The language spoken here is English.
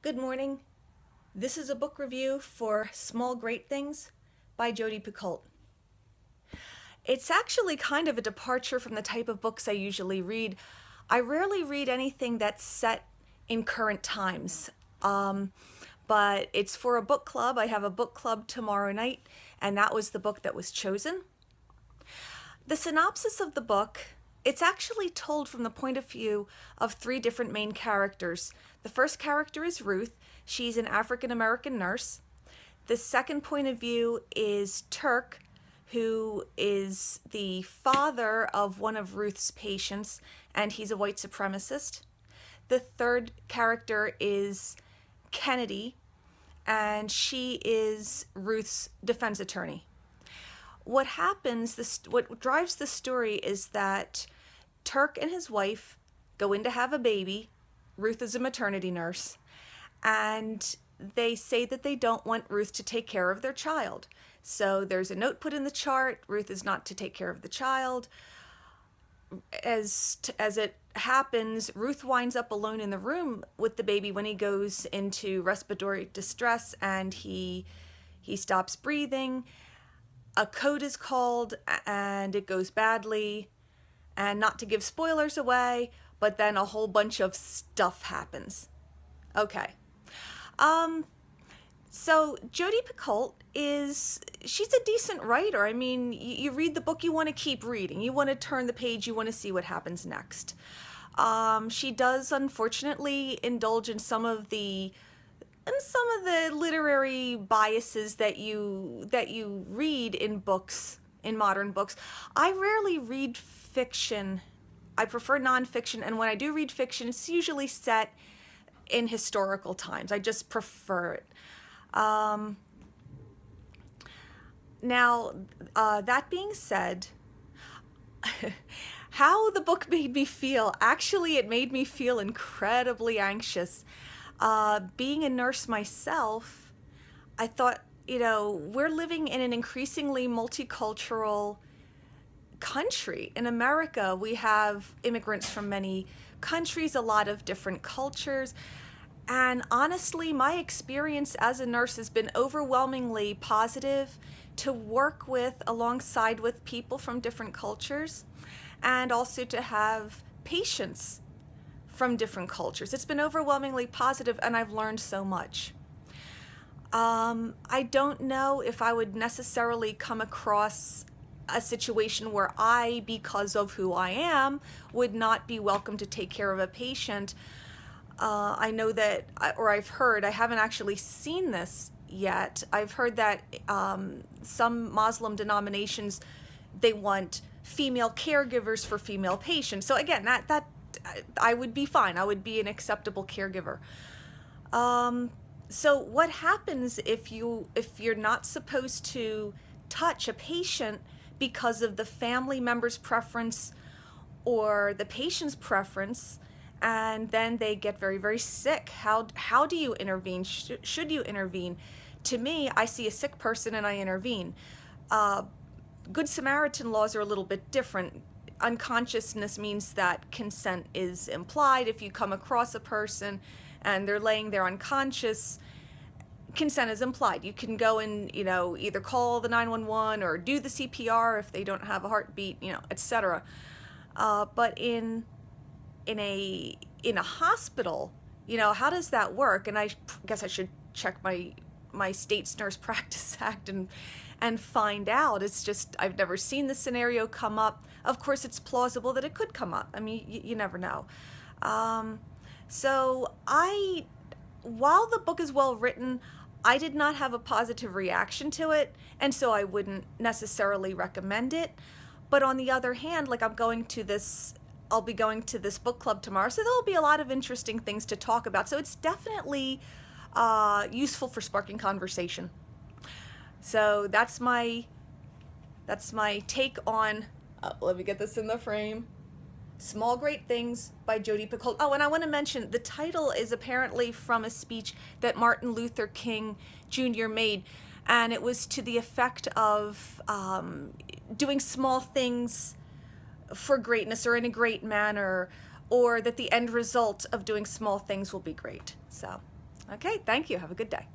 Good morning. This is a book review for Small Great Things by Jodi Picoult. It's actually kind of a departure from the type of books I usually read. I rarely read anything that's set in current times, but it's for a book club. I have a book club tomorrow night, and that was the book that was chosen. The synopsis of the book, it's actually told from the point of view of three different main characters. The first character is Ruth. She's an African American nurse. The second point of view is Turk, who is the father of one of Ruth's patients, and he's a white supremacist. The third character is Kennedy, and she is Ruth's defense attorney. What happens, what drives the story is that Turk and his wife go in to have a baby. Ruth is a maternity nurse, and they say that they don't want Ruth to take care of their child. So there's a note put in the chart. Ruth is not to take care of the child. As it happens, Ruth winds up alone in the room with the baby when he goes into respiratory distress, and he stops breathing. A code is called and it goes badly, and not to give spoilers away, but then a whole bunch of stuff happens. Okay. So Jodi Picoult she's a decent writer. I mean, you read the book, you want to keep reading. You want to turn the page, you want to see what happens next. She does unfortunately indulge in some of the literary biases that you read in books, in modern books. I rarely read fiction. I prefer nonfiction, and when I do read fiction, it's usually set in historical times. I just prefer it. Now, that being said, how the book made me feel, actually it made me feel incredibly anxious. Being a nurse myself, I thought, we're living in an increasingly multicultural country. In America, we have immigrants from many countries, a lot of different cultures. And honestly, my experience as a nurse has been overwhelmingly positive to work alongside with people from different cultures, and also to have patients from different cultures. It's been overwhelmingly positive, and I've learned so much. I don't know if I would necessarily come across a situation where I, because of who I am, would not be welcome to take care of a patient. I know that, or I've heard, I haven't actually seen this yet, I've heard that some Muslim denominations, they want female caregivers for female patients. So again, that I would be fine. I would be an acceptable caregiver. So what happens if you're not supposed to touch a patient because of the family member's preference or the patient's preference, and then they get very, very sick? How do you intervene? Should you intervene? To me, I see a sick person and I intervene. Good Samaritan laws are a little bit different. Unconsciousness means that consent is implied. If you come across a person and they're laying there unconscious, consent is implied. You can go and, either call the 911 or do the CPR if they don't have a heartbeat, etc. But in a hospital, how does that work? And I guess I should check my state's Nurse Practice Act and find out. It's just, I've never seen this scenario come up. Of course, it's plausible that it could come up. I mean, you never know. So while the book is well written, I did not have a positive reaction to it, and so I wouldn't necessarily recommend it. But on the other hand, like I'll be going to this book club tomorrow, so there'll be a lot of interesting things to talk about. So it's definitely useful for sparking conversation. So that's my take on, let me get this in the frame, Small Great Things by Jodi Picoult. Oh, and I want to mention, the title is apparently from a speech that Martin Luther King Jr. made, and it was to the effect of doing small things for greatness or in a great manner, or that the end result of doing small things will be great. So Okay, thank you. Have a good day.